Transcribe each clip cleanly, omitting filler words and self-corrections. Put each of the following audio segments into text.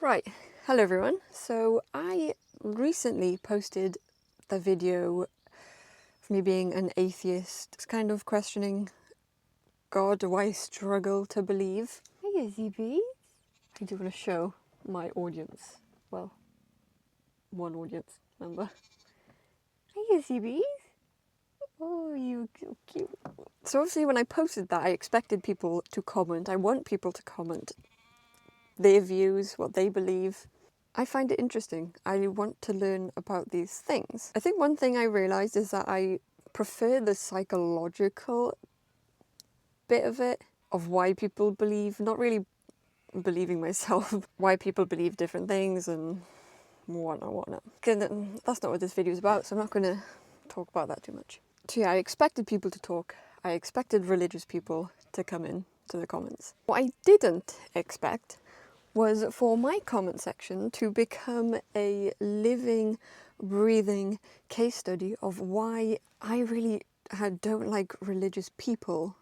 Right, hello everyone. So I recently posted the video of me being an atheist. It's kind of questioning God, do I struggle to believe? Hey ZB. I do want to show my audience, well, one audience member. Hey ZB. Oh, you cute. So obviously when I posted that, I expected people to comment. I want people to comment their views, what they believe. I find it interesting. I want to learn about these things. I think one thing I realised is that I prefer the psychological bit of it, of why people believe, not really believing myself, why people believe different things and whatnot. That's not what this video is about, so I'm not going to talk about that too much. So yeah, I expected people to talk. I expected religious people to come in to the comments. What I didn't expect was for my comment section to become a living, breathing case study of why I really don't like religious people.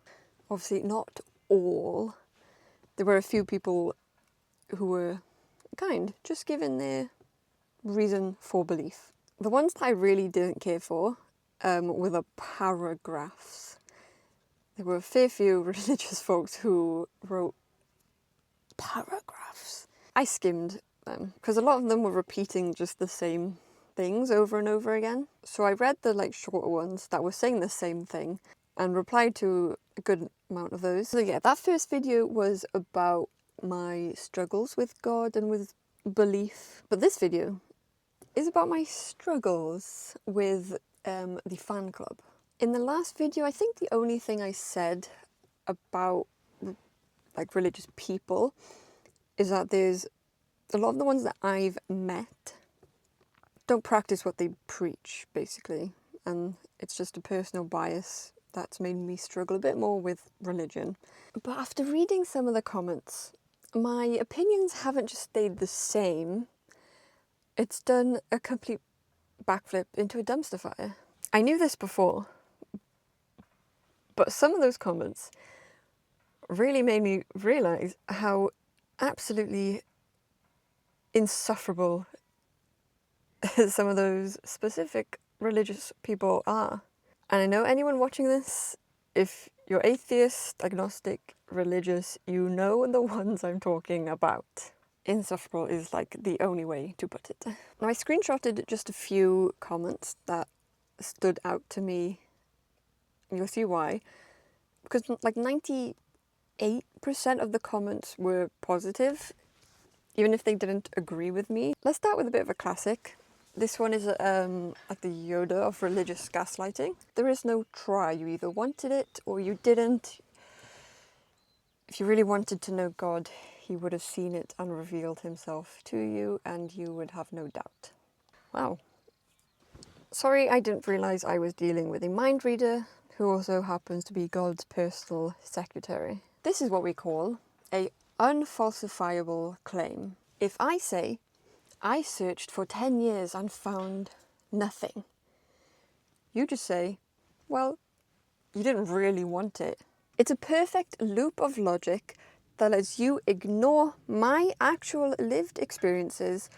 Obviously not all. There were a few people who were kind, just given their reason for belief. The ones that I really didn't care for were the paragraphs. There were a fair few religious folks who wrote paragraphs. I skimmed them because a lot of them were repeating just the same things over and over again. So I read the shorter ones that were saying the same thing and replied to a good amount of those. So yeah, that first video was about my struggles with God and with belief. But this video is about my struggles with the fan club. In the last video, I think the only thing I said about religious people is that there's a lot of the ones that I've met don't practice what they preach, basically. And it's just a personal bias that's made me struggle a bit more with religion. But after reading some of the comments, my opinions haven't just stayed the same. It's done a complete backflip into a dumpster fire. I knew this before, but some of those comments really made me realise how absolutely insufferable some of those specific religious people are. And I know anyone watching this, if you're atheist, agnostic, religious, you know the ones I'm talking about. Insufferable is the only way to put it. Now I screenshotted just a few comments that stood out to me. You'll see why. Because 98% of the comments were positive, even if they didn't agree with me. Let's start with a bit of a classic. This one is like the Yoda of religious gaslighting. There is no try. You either wanted it or you didn't. If you really wanted to know God, he would have seen it and revealed himself to you, and you would have no doubt. Wow. Sorry, I didn't realise I was dealing with a mind reader who also happens to be God's personal secretary. This is what we call a unfalsifiable claim. If I say, I searched for 10 years and found nothing, you just say, well, you didn't really want it. It's a perfect loop of logic that lets you ignore my actual lived experiences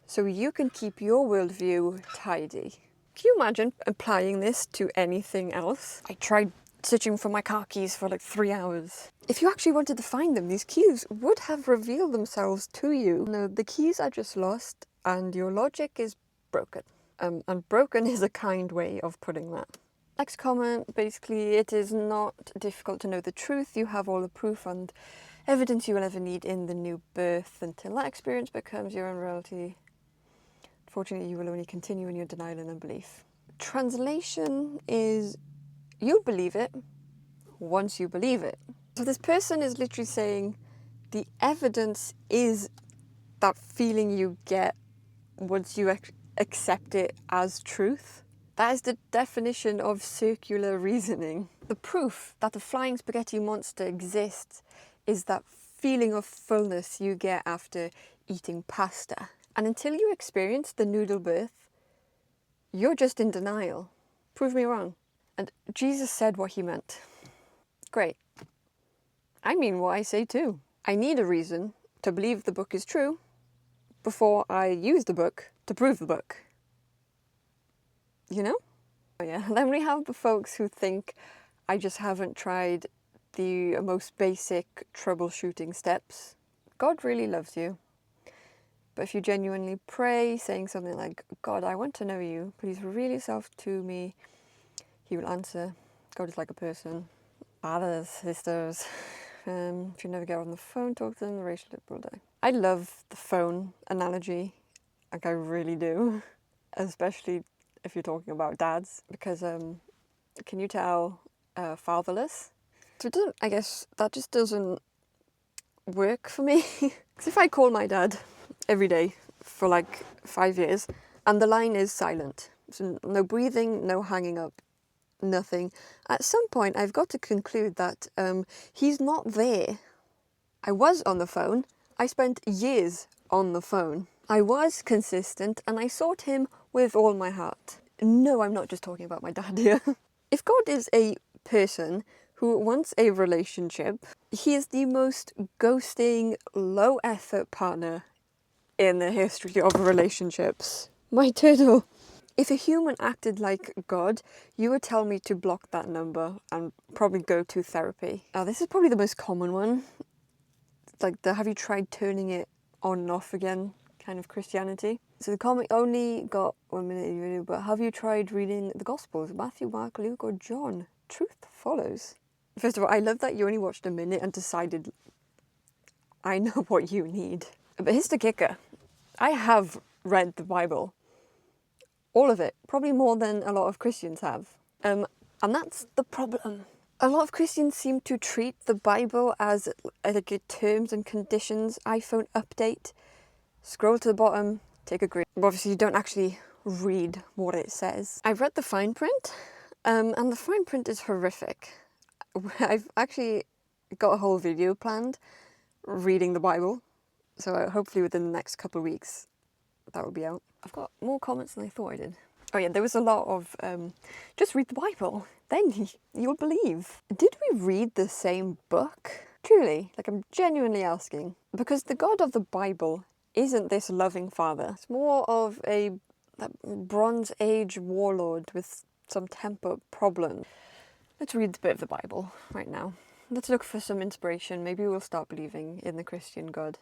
so you can keep your worldview tidy. Can you imagine applying this to anything else? I tried searching for my car keys for 3 hours. If you actually wanted to find them, these keys would have revealed themselves to you. No, the keys are just lost and your logic is broken. And broken is a kind way of putting that. Next comment, basically, it is not difficult to know the truth. You have all the proof and evidence you will ever need in the new birth until that experience becomes your own reality. Unfortunately, you will only continue in your denial and unbelief. Translation is, you'll believe it once you believe it. So this person is literally saying the evidence is that feeling you get once you accept it as truth. That is the definition of circular reasoning. The proof that the flying spaghetti monster exists is that feeling of fullness you get after eating pasta. And until you experience the noodle birth, you're just in denial. Prove me wrong. And Jesus said what he meant. Great. I mean what I say too. I need a reason to believe the book is true, before I use the book to prove the book. You know? Oh yeah, then we have the folks who think I just haven't tried the most basic troubleshooting steps. God really loves you. But if you genuinely pray, saying something like, God, I want to know you, please reveal yourself to me, he will answer. God is like a person. Brothers, sisters, if you never get on the phone, talk to them, the relationship will die. I love the phone analogy, like I really do, especially if you're talking about dads, because can you tell fatherless? So it doesn't, I guess that just doesn't work for me. Because if I call my dad every day for like 5 years and the line is silent, so no breathing, no hanging up, nothing, at some point I've got to conclude that he's not there. I was on the phone. I spent years on the phone. I was consistent and I sought him with all my heart. No, I'm not just talking about my dad here. If God is a person who wants a relationship, he is the most ghosting, low-effort partner in the history of relationships. My turtle. If a human acted like God, you would tell me to block that number and probably go to therapy. Now, this is probably the most common one. Like the have you tried turning it on and off again kind of Christianity. So the comic only got 1 minute video, but have you tried reading the Gospels? Matthew, Mark, Luke or John? Truth follows. First of all, I love that you only watched a minute and decided, I know what you need. But here's the kicker. I have read the Bible. All of it. Probably more than a lot of Christians have. And that's the problem. A lot of Christians seem to treat the Bible as like a terms and conditions iPhone update. Scroll to the bottom, take a green. Obviously you don't actually read what it says. I've read the fine print, and the fine print is horrific. I've actually got a whole video planned reading the Bible, so hopefully within the next couple of weeks that will be out. I've got more comments than I thought I did. Oh yeah, there was a lot of, just read the Bible, then you'll believe. Did we read the same book? Truly, like I'm genuinely asking. Because the God of the Bible isn't this loving father. It's more of a Bronze Age warlord with some temper problems. Let's read a bit of the Bible right now. Let's look for some inspiration. Maybe we'll start believing in the Christian God.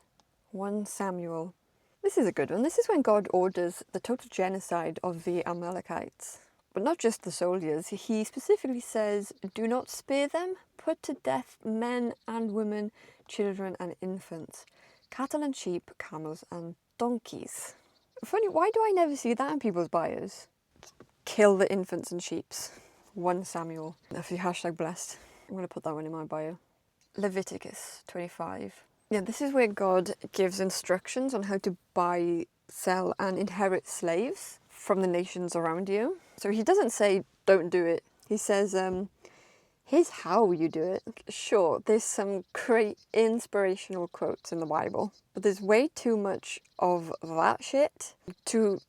1 Samuel. This is a good one. This is when God orders the total genocide of the Amalekites. But not just the soldiers. He specifically says, do not spare them, put to death men and women, children and infants, cattle and sheep, camels and donkeys. Funny, why do I never see that in people's bios? Kill the infants and sheeps. 1 Samuel. If you hashtag blessed, I'm going to put that one in my bio. Leviticus 25. Yeah, this is where God gives instructions on how to buy, sell and inherit slaves from the nations around you. So he doesn't say, don't do it. He says, here's how you do it. Sure, there's some great inspirational quotes in the Bible, but there's way too much of that shit to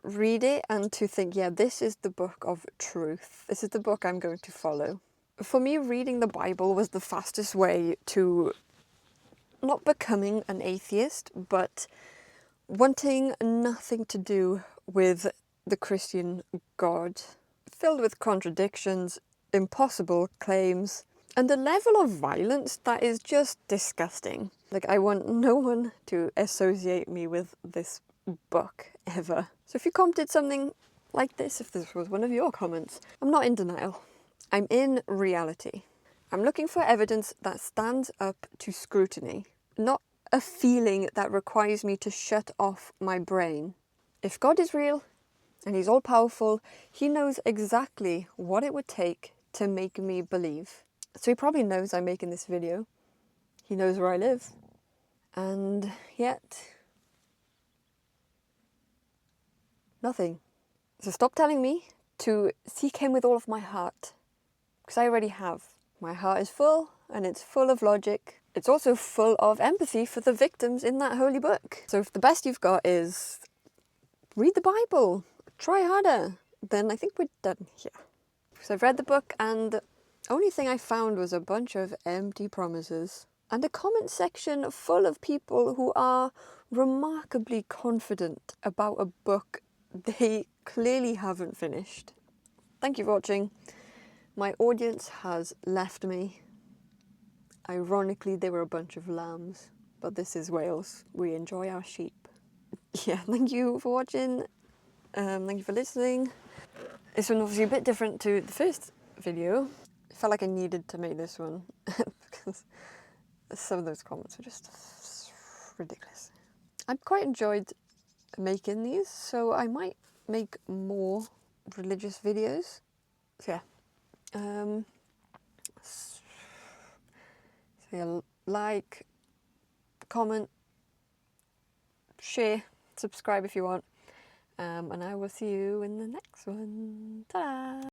read it and to think, yeah, this is the book of truth. This is the book I'm going to follow. For me, reading the Bible was the fastest way to not becoming an atheist, but wanting nothing to do with the Christian God. Filled with contradictions, impossible claims, and a level of violence that is just disgusting. Like, I want no one to associate me with this book ever. So if you commented something like this, if this was one of your comments, I'm not in denial. I'm in reality. I'm looking for evidence that stands up to scrutiny, not a feeling that requires me to shut off my brain. If God is real and he's all powerful, he knows exactly what it would take to make me believe. So he probably knows I'm making this video. He knows where I live. And yet, nothing. So stop telling me to seek him with all of my heart, because I already have. My heart is full, and it's full of logic. It's also full of empathy for the victims in that holy book. So if the best you've got is read the Bible, try harder, then I think we're done here. So I've read the book, and the only thing I found was a bunch of empty promises and a comment section full of people who are remarkably confident about a book they clearly haven't finished. Thank you for watching. My audience has left me. Ironically, they were a bunch of lambs, but this is Wales. We enjoy our sheep. Yeah, thank you for watching. Thank you for listening. This one obviously a bit different to the first video. I felt like I needed to make this one because some of those comments were just ridiculous. I quite enjoyed making these, so I might make more religious videos. So yeah, so yeah, like, comment, share, subscribe if you want, and I will see you in the next one. Ta-da!